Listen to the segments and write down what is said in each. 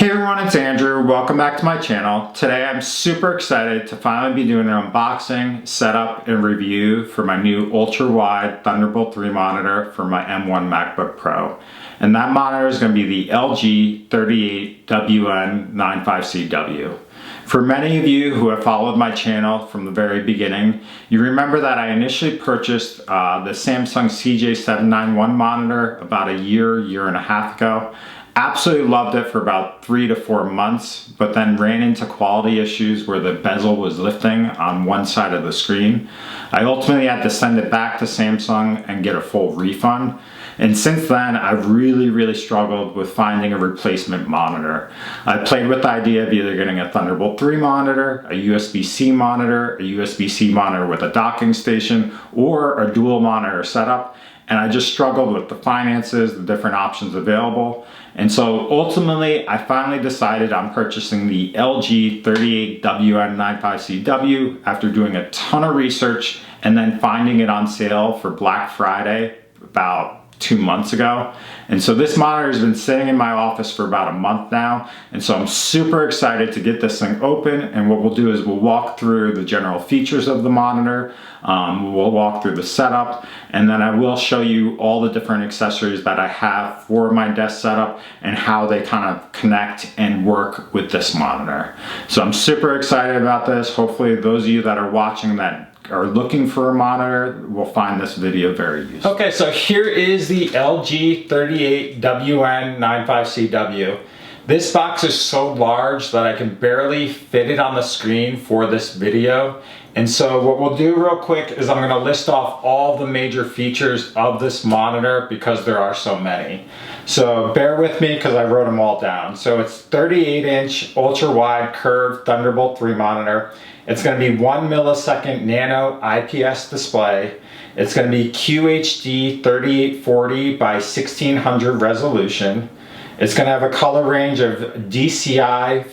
Hey everyone, it's Andrew. Welcome back to my channel. Today I'm super excited to finally be doing an unboxing, setup, and review for my new Ultrawide Thunderbolt 3 monitor for my M1 Macbook Pro. And that monitor is going to be the LG 38WN95C-W. For many of you who have followed my channel from the very beginning, you remember that I initially purchased the Samsung CJ791 monitor about a year and a half ago. Absolutely loved it for about 3 to 4 months, but then ran into quality issues where the bezel was lifting on one side of the screen. I ultimately had to send it back to Samsung and get a full refund. And since then, I've really struggled with finding a replacement monitor. I played with the idea of either getting a Thunderbolt 3 monitor, a USB-C monitor, a USB-C monitor with a docking station, or a dual monitor setup. And I just struggled with the finances, the different options available. And so ultimately, I finally decided on purchasing the LG 38WN95C-W after doing a ton of research and then finding it on sale for Black Friday about 2 months ago. And so this monitor has been sitting in my office for about a month now. And so I'm super excited to get this thing open. And what we'll do is we'll walk through the general features of the monitor. We'll walk through the setup, and then I will show you all the different accessories that I have for my desk setup and how they kind of connect and work with this monitor. So I'm super excited about this. Hopefully those of you that are watching that are looking for a monitor will find this video very useful. Okay, so here is the LG 38WN95C-W. This box is so large that I can barely fit it on the screen for this video. And so what we'll do real quick is I'm going to list off all the major features of this monitor because there are so many. So bear with me because I wrote them all down. So it's 38-inch ultra-wide curved Thunderbolt 3 monitor. It's going to be 1 millisecond nano IPS display. It's going to be QHD 3840 by 1600 resolution. It's going to have a color range of DCI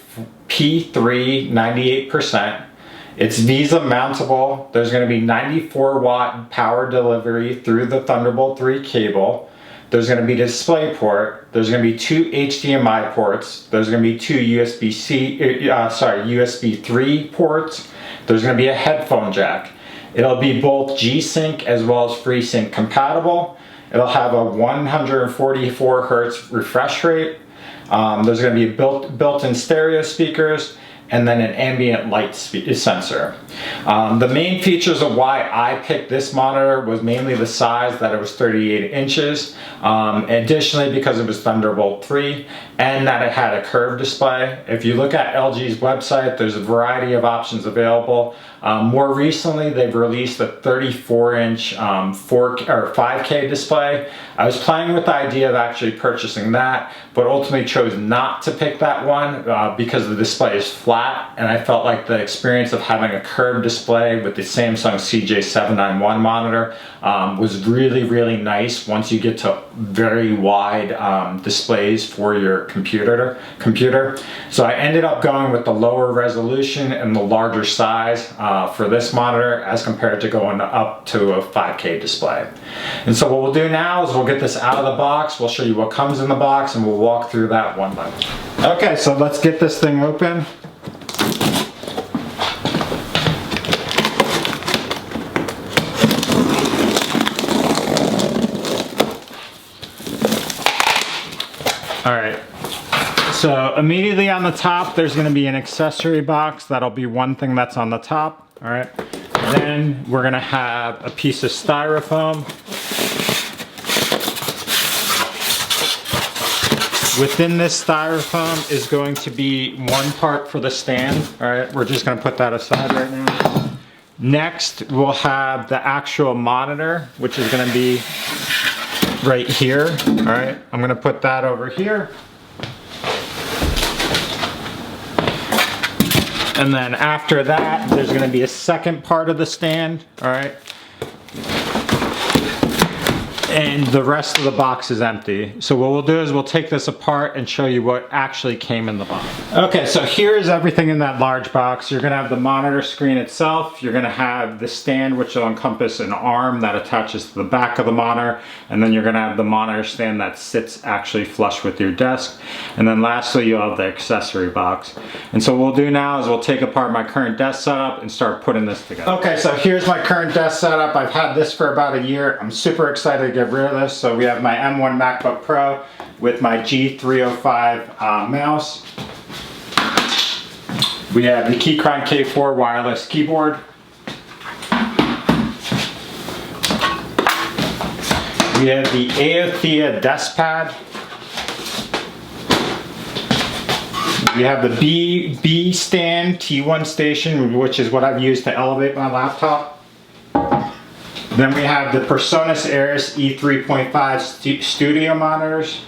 P3 98%. It's Visa mountable. There's going to be 94 watt power delivery through the Thunderbolt 3 cable. There's going to be a display port. There's going to be 2 HDMI ports. There's going to be 2 USB 3 ports. There's going to be a headphone jack. It'll be both G-Sync as well as FreeSync compatible. It'll have a 144 Hertz refresh rate. There's going to be built-in stereo speakers, and then an ambient light sensor. The main features of why I picked this monitor was mainly the size, that it was 38 inches, additionally because it was Thunderbolt 3, and that it had a curved display. If you look at LG's website, there's a variety of options available. More recently, they've released a 34-inch 5K display. I was playing with the idea of actually purchasing that, but ultimately chose not to pick that one because the display is flat, and I felt like the experience of having a curved display with the Samsung CJ791 monitor was really nice once you get to very wide displays for your computer. So I ended up going with the lower resolution and the larger size for this monitor as compared to going up to a 5K display. And so what we'll do now is we'll get this out of the box, we'll show you what comes in the box, and we'll walk through that one by one. Okay, so let's get this thing open. Alright, so immediately on the top there's going to be an accessory box. That'll be one thing that's on the top. Alright, then we're going to have a piece of styrofoam. Within this styrofoam is going to be one part for the stand. Alright, we're just going to put that aside right now. Next we'll have the actual monitor, which is going to be right here. All right, I'm gonna put that over here. And then after that, there's gonna be a second part of the stand. All right. and the rest of the box is empty. So what we'll do is we'll take this apart and show you what actually came in the box. Okay, so here's everything in that large box. You're gonna have the monitor screen itself. You're gonna have the stand, which will encompass an arm that attaches to the back of the monitor. And then you're gonna have the monitor stand that sits actually flush with your desk. And then lastly, you'll have the accessory box. And so what we'll do now is we'll take apart my current desk setup and start putting this together. Okay, so here's my current desk setup. I've had this for about a year. I'm super excited to get rid of this. So we have my M1 Macbook Pro with my G305 mouse. We have the Keychron K4 wireless keyboard. We have the Aothia Desk Pad. We have the B stand T1 station, which is what I've used to elevate my laptop. Then we have the PreSonus Eris E3.5 studio monitors.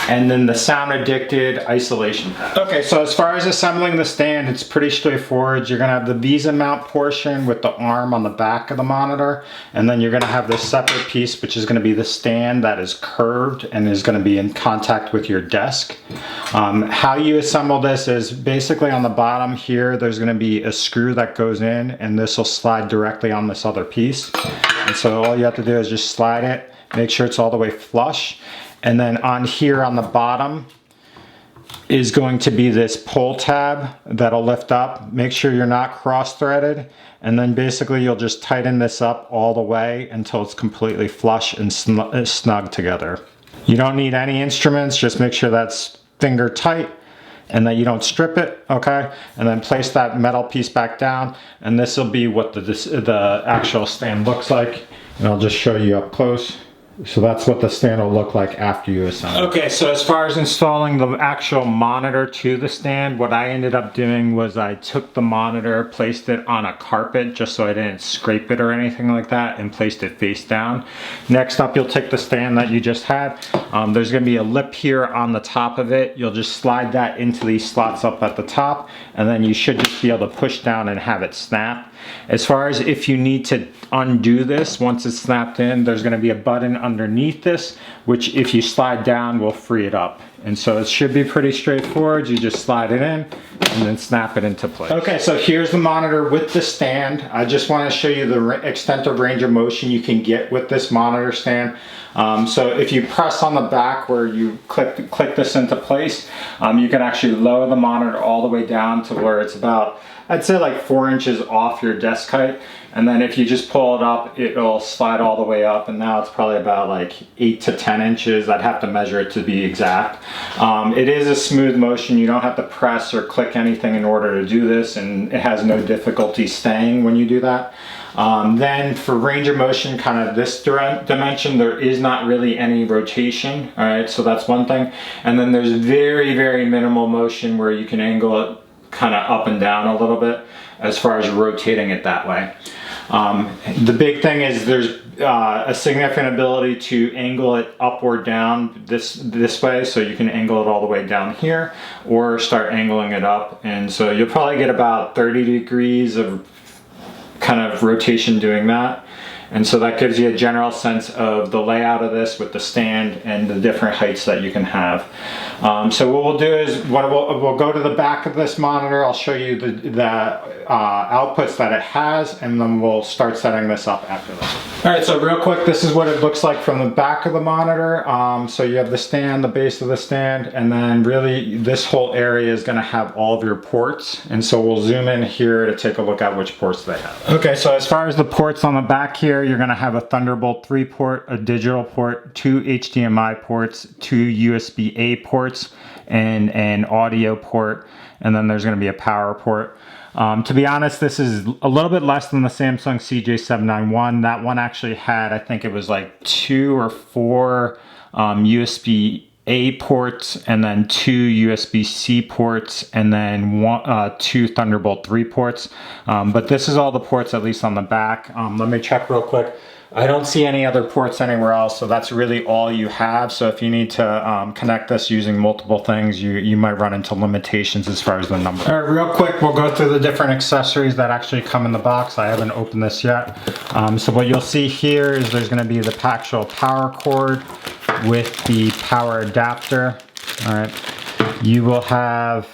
And then the sound addicted isolation pad. Okay, so as far as assembling the stand, it's pretty straightforward. You're gonna have the Visa mount portion with the arm on the back of the monitor, and then you're gonna have this separate piece, which is gonna be the stand that is curved and is gonna be in contact with your desk. How you assemble this is basically on the bottom here, there's gonna be a screw that goes in, and this will slide directly on this other piece. And so all you have to do is just slide it, make sure it's all the way flush. And then on here on the bottom is going to be this pull tab that'll lift up. Make sure you're not cross-threaded. And then basically you'll just tighten this up all the way until it's completely flush and snug together. You don't need any instruments, just make sure that's finger tight and that you don't strip it, okay? And then place that metal piece back down, and this will be what the actual stand looks like. And I'll just show you up close. So that's what the stand will look like after you assemble. Okay, so as far as installing the actual monitor to the stand, what I ended up doing was I took the monitor, placed it on a carpet just so I didn't scrape it or anything like that, and placed it face down. Next up, you'll take the stand that you just had. There's gonna be a lip here on the top of it. You'll just slide that into these slots up at the top, and then you should just be able to push down and have it snap. As far as if you need to undo this, once it's snapped in, there's gonna be a button underneath this, which if you slide down will free it up. And so it should be pretty straightforward. You just slide it in and then snap it into place. Okay, so here's the monitor with the stand. I just wanna show you the extent of range of motion you can get with this monitor stand. So if you press on the back where you click this into place, you can actually lower the monitor all the way down to where it's about, I'd say like 4 inches off your desk height. And then if you just pull it up, it'll slide all the way up, and now it's probably about like 8 to 10 inches. I'd have to measure it to be exact. It is a smooth motion. You don't have to press or click anything in order to do this, and it has no difficulty staying when you do that. Then for range of motion, kind of this dimension, there is not really any rotation, all right? So that's one thing. And then there's very, very minimal motion where you can angle it kind of up and down a little bit as far as rotating it that way. The big thing is there's a significant ability to angle it up or down this way, so you can angle it all the way down here or start angling it up, and so you'll probably get about 30 degrees of kind of rotation doing that. And so that gives you a general sense of the layout of this with the stand and the different heights that you can have. So what we'll do is we'll go to the back of this monitor. I'll show you the outputs that it has, and then we'll start setting this up after that. All right, so real quick, this is what it looks like from the back of the monitor. So you have the stand, the base of the stand, and then really this whole area is gonna have all of your ports. And so we'll zoom in here to take a look at which ports they have. Okay, so as far as the ports on the back here, you're gonna have a Thunderbolt 3 port, a digital port, 2 HDMI ports, 2 USB-A ports, and an audio port, and then there's gonna be a power port. To be honest, this is a little bit less than the Samsung CJ791. That one actually had, I think it was like 2 or 4 USB-A ports, and then 2 USB-C ports, and then 2 Thunderbolt 3 ports. But this is all the ports, at least on the back. Let me check real quick. I don't see any other ports anywhere else, so that's really all you have. So if you need to connect this using multiple things, you might run into limitations as far as the number. All right, real quick, we'll go through the different accessories that actually come in the box. I haven't opened this yet. So what you'll see here is there's going to be the actual power cord with the power adapter. All right, you will have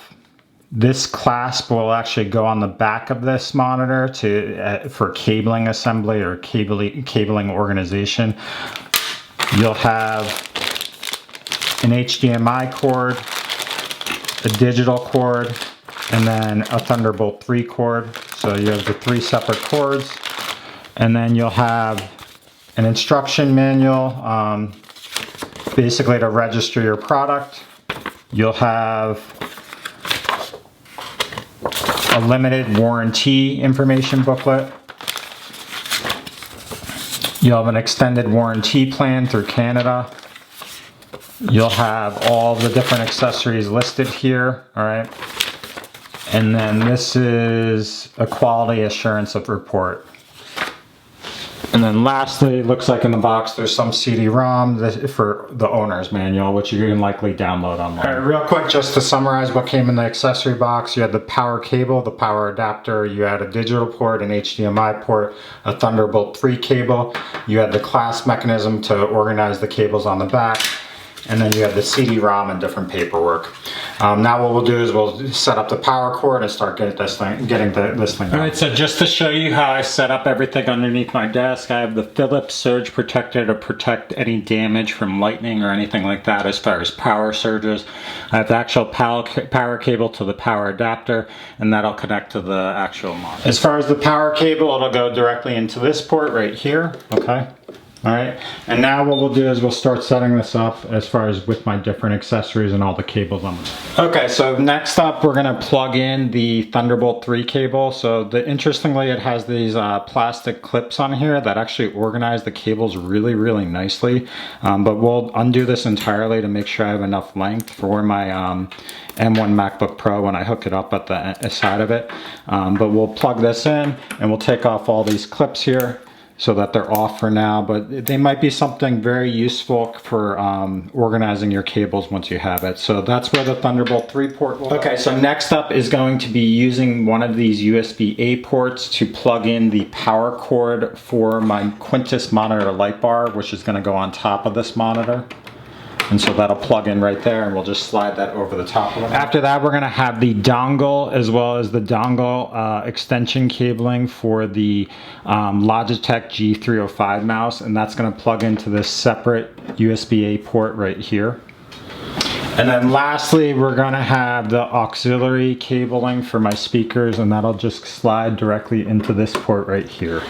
this clasp will actually go on the back of this monitor for cabling assembly or cabling organization. You'll have an HDMI cord, a digital cord, and then a Thunderbolt 3 cord. So you have the 3 separate cords. And then you'll have an instruction manual, basically to register your product. You'll have a limited warranty information booklet. You'll have an extended warranty plan through Canada. You'll have all the different accessories listed here, all right? And then this is a quality assurance of report. And then lastly, it looks like in the box there's some CD-ROM for the owner's manual, which you can likely download online. All right, real quick, just to summarize what came in the accessory box, you had the power cable, the power adapter, you had a digital port, an HDMI port, a Thunderbolt 3 cable, you had the clasp mechanism to organize the cables on the back, and then you have the CD-ROM and different paperwork. Now what we'll do is we'll set up the power cord and start getting this thing. All right, so just to show you how I set up everything underneath my desk, I have the Philips surge protector to protect any damage from lightning or anything like that as far as power surges. I have the actual power cable to the power adapter, and that'll connect to the actual monitor. As far as the power cable, it'll go directly into this port right here, okay? All right, and now what we'll do is we'll start setting this up as far as with my different accessories and all the cables on it. Okay, so next up we're gonna plug in the Thunderbolt 3 cable. So interestingly, it has these plastic clips on here that actually organize the cables really, really nicely. But we'll undo this entirely to make sure I have enough length for my M1 Macbook Pro when I hook it up at the side of it. But we'll plug this in and we'll take off all these clips here so that they're off for now, but they might be something very useful for organizing your cables once you have it. So that's where the Thunderbolt 3 port will go. Okay, so next up is going to be using one of these USB-A ports to plug in the power cord for my Quntis monitor light bar, which is gonna go on top of this monitor. And so that'll plug in right there, and we'll just slide that over the top of it. After that, we're gonna have the dongle as well as the dongle extension cabling for the Logitech G305 mouse, and that's gonna plug into this separate USB-A port right here. And then lastly, we're gonna have the auxiliary cabling for my speakers, and that'll just slide directly into this port right here.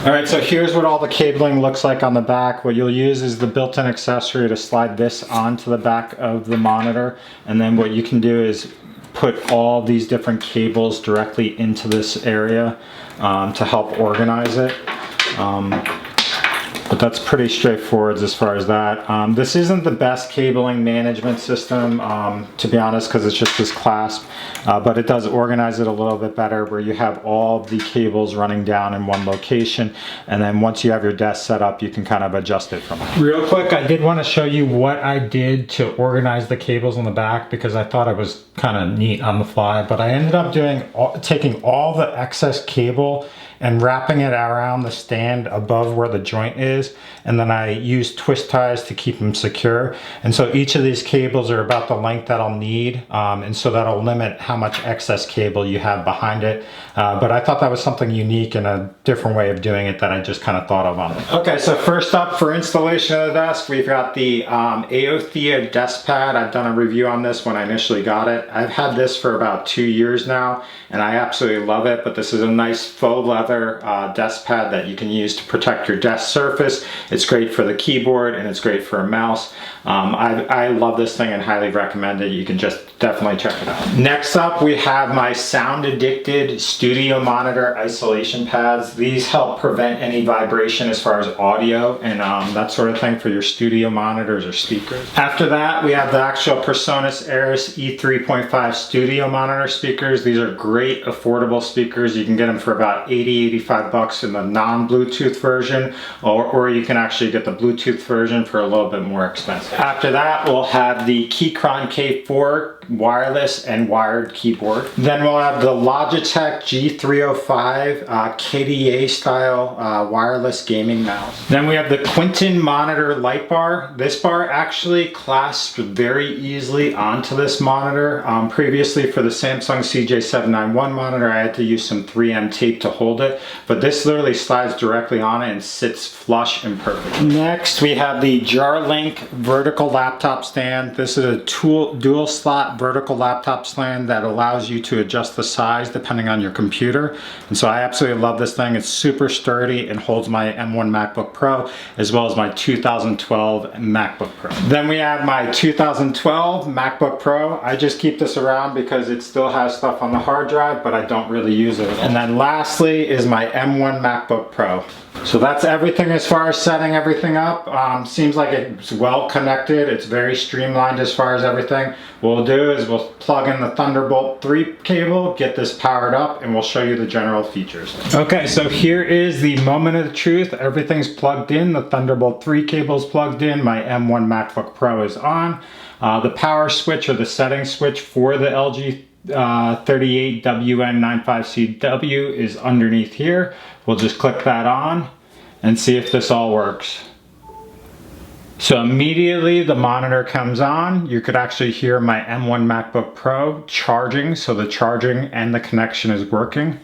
All right, so here's what all the cabling looks like on the back. What you'll use is the built-in accessory to slide this onto the back of the monitor, and then what you can do is put all these different cables directly into this area to help organize it. But that's pretty straightforward as far as that. This isn't the best cabling management system, to be honest, because it's just this clasp, but it does organize it a little bit better where you have all the cables running down in one location, and then once you have your desk set up, you can kind of adjust it from there. Real quick, I did want to show you what I did to organize the cables on the back because I thought it was kind of neat on the fly, but I ended up taking all the excess cable and wrapping it around the stand above where the joint is, and then I use twist ties to keep them secure. And so each of these cables are about the length that I'll need, and so that'll limit how much excess cable you have behind it. But I thought that was something unique and a different way of doing it that I just kind of thought of on it. Okay, so first up for installation of the desk, we've got the Aothia Desk Pad. I've done a review on this when I initially got it. I've had this for about 2 years now, and I absolutely love it, but this is a nice faux leather desk pad that you can use to protect your desk surface. It's great for the keyboard and it's great for a mouse. I love this thing and highly recommend it. You can just definitely check it out. Next up, we have my sound addicted studio monitor isolation pads. These help prevent any vibration as far as audio and that sort of thing for your studio monitors or speakers. After that, we have the actual PreSonus Eris E3.5 studio monitor speakers. These are great affordable speakers. You can get them for about 85 bucks in the non-Bluetooth version, or or you can actually get the Bluetooth version for a little bit more expensive. After that, we'll have the Keychron K4 wireless and wired keyboard. Then we'll have the Logitech G305 KDA style wireless gaming mouse. Then we have the Quntis monitor light bar. This bar actually clasps very easily onto this monitor. Previously for the Samsung CJ791 monitor, I had to use some 3M tape to hold it, but this literally slides directly on it and sits flush and perfect. Next, we have the Jarlink vertical laptop stand. This is a dual slot vertical laptop stand that allows you to adjust the size depending on your computer. And so I absolutely love this thing. It's super sturdy and holds my M1 Macbook Pro as well as my 2012 MacBook Pro. Then we have my 2012 MacBook Pro. I just keep this around because it still has stuff on the hard drive, but I don't really use it. And then lastly is my M1 MacBook Pro. So that's everything as far as setting everything up. Seems like it's well connected. It's very streamlined as far as everything. What we'll do is we'll plug in the Thunderbolt 3 cable, get this powered up, and we'll show you the general features. Okay, so here is the moment of the truth. Everything's plugged in. The Thunderbolt 3 cable is plugged in. My M1 MacBook Pro is on. The power switch or the setting switch for the LG 38WN95C-W is underneath here. We'll just click that on and see if this all works. So immediately the monitor comes on. You could actually hear my M1 MacBook Pro charging, so the charging and the connection is working.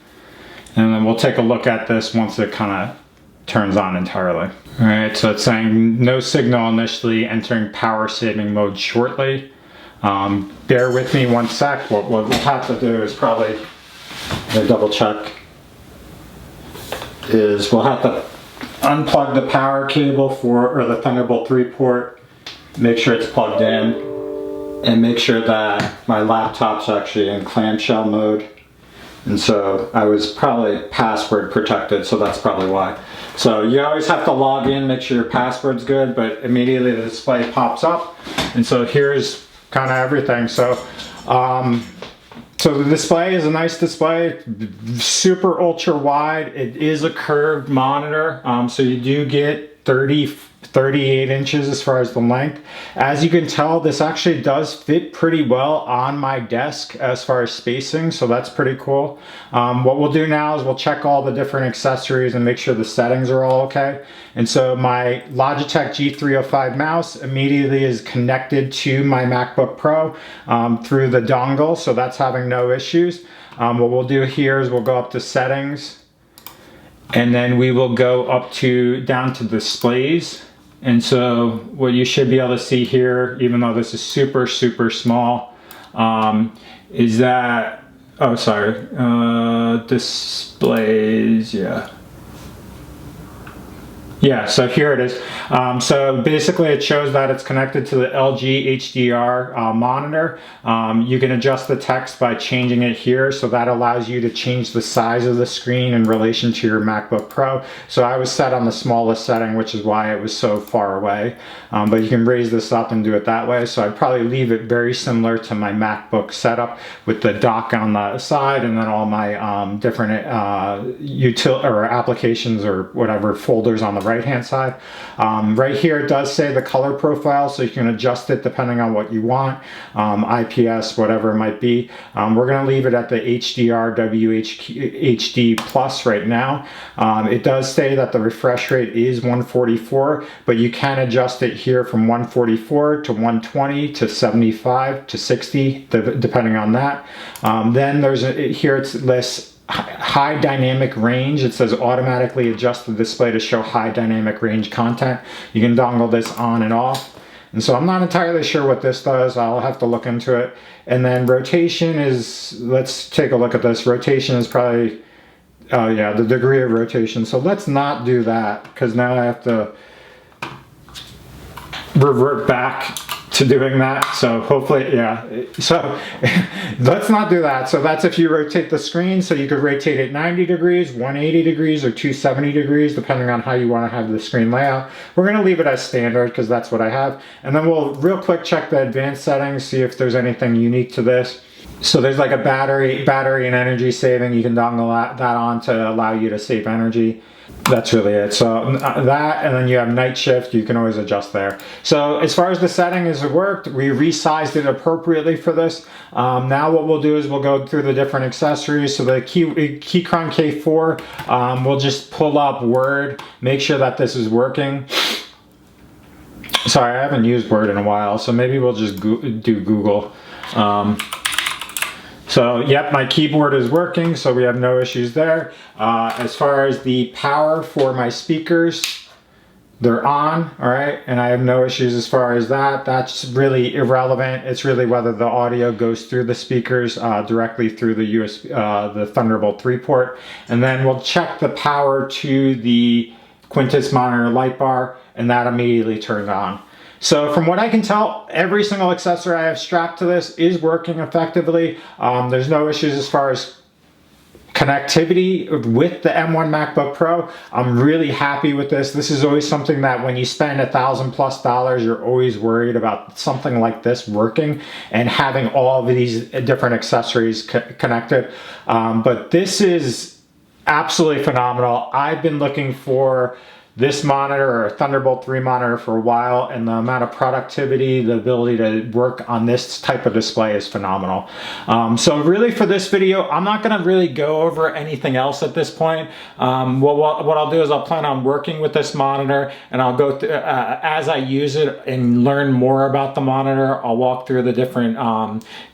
And then we'll take a look at this once it kind of turns on entirely. All right, so it's saying no signal initially, entering power saving mode shortly. Bear with me one sec. What we'll have to do is probably double check. We'll have to unplug the power cable or the Thunderbolt 3 port, make sure it's plugged in, and make sure that my laptop's actually in clamshell mode. And so I was probably password protected, so that's probably why. So you always have to log in, make sure your password's good, but immediately the display pops up. And so here's kind of everything. So the display is a nice display, super ultra wide. It is a curved monitor, so you do get 38 inches as far as the length. As you can tell, this actually does fit pretty well on my desk as far as spacing, so that's pretty cool. What we'll do now is we'll check all the different accessories and make sure the settings are all okay. And so my Logitech G305 mouse immediately is connected to my MacBook Pro through the dongle, so that's having no issues. What we'll do here is we'll go up to settings, and then we will go up down to displays. And so what you should be able to see here, even though this is super small, is that, oh sorry, displays, yeah, so here it is. So basically it shows that it's connected to the LG HDR monitor. You can adjust the text by changing it here, so that allows you to change the size of the screen in relation to your MacBook Pro. So I was set on the smallest setting, which is why it was so far away. But you can raise this up and do it that way. So I'd probably leave it very similar to my MacBook setup with the dock on the side and then all my different applications or whatever folders on the right hand side. Right here it does say the color profile, so you can adjust it depending on what you want, IPS, whatever it might be. We're going to leave it at the HDR WHD Plus right now. It does say that the refresh rate is 144, but you can adjust it here from 144 to 120 to 75 to 60 depending on that. Then there's here it lists high dynamic range. It says automatically adjust the display to show high dynamic range content. You can dongle this on and off. And so I'm not entirely sure what this does. I'll have to look into it. And then rotation is, let's take a look at this. Rotation is probably, oh yeah, the degree of rotation. So let's not do that, because now I have to revert back to doing that. So hopefully, yeah, so let's not do that. So that's if you rotate the screen, so you could rotate it 90 degrees, 180 degrees, or 270 degrees, depending on how you want to have the screen layout. We're going to leave it as standard because that's what I have. And then we'll real quick check the advanced settings, see if there's anything unique to this. So there's like a battery and energy saving. You can dongle that on to allow you to save energy. That's really it. So that, and then you have night shift, you can always adjust there. So as far as the setting has worked, we resized it appropriately for this. Now what we'll do is we'll go through the different accessories. So the Keychron K4, we'll just pull up Word, make sure that this is working. Sorry, I haven't used Word in a while, so maybe we'll just do Google. So yep, my keyboard is working, so we have no issues there. As far as the power for my speakers, they're on, all right, and I have no issues as far as that. That's really irrelevant. It's really whether the audio goes through the speakers directly through the USB, the Thunderbolt 3 port. And then we'll check the power to the Quntis monitor light bar, and that immediately turns on. So from what I can tell, every single accessory I have strapped to this is working effectively. There's no issues as far as connectivity with the M1 Macbook Pro. I'm really happy with this. This is always something that when you spend $1,000+ you're always worried about something like this working and having all of these different accessories connected. But this is absolutely phenomenal. I've been looking for this monitor, or a Thunderbolt 3 monitor, for a while, and the amount of productivity, the ability to work on this type of display is phenomenal. So really for this video, I'm not gonna really go over anything else at this point. What I'll do is I'll plan on working with this monitor, and I'll go through, as I use it and learn more about the monitor, I'll walk through the different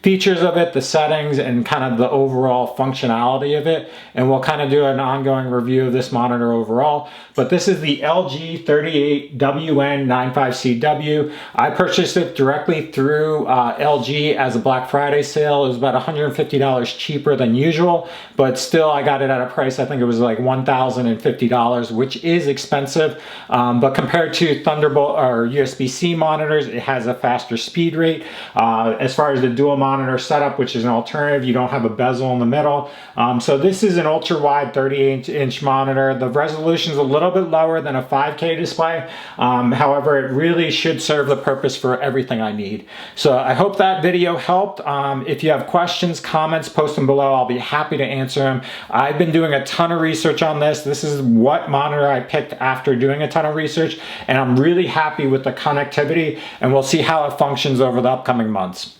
features of it, the settings, and kind of the overall functionality of it, and we'll kind of do an ongoing review of this monitor overall. But this is the LG 38WN95C-W. I purchased it directly through LG as a Black Friday sale. It was about $150 cheaper than usual, but still I got it at a price, I think it was like $1,050, which is expensive. But compared to Thunderbolt or USB-C monitors, it has a faster speed rate. As far as the dual monitor setup, which is an alternative, you don't have a bezel in the middle. So this is an ultra-wide 38-inch monitor. The resolution is a little bit lower than a 5K display. However, it really should serve the purpose for everything I need. So I hope that video helped. If you have questions, comments, post them below. I'll be happy to answer them. I've been doing a ton of research on this. This is what monitor I picked after doing a ton of research, and I'm really happy with the connectivity, and we'll see how it functions over the upcoming months.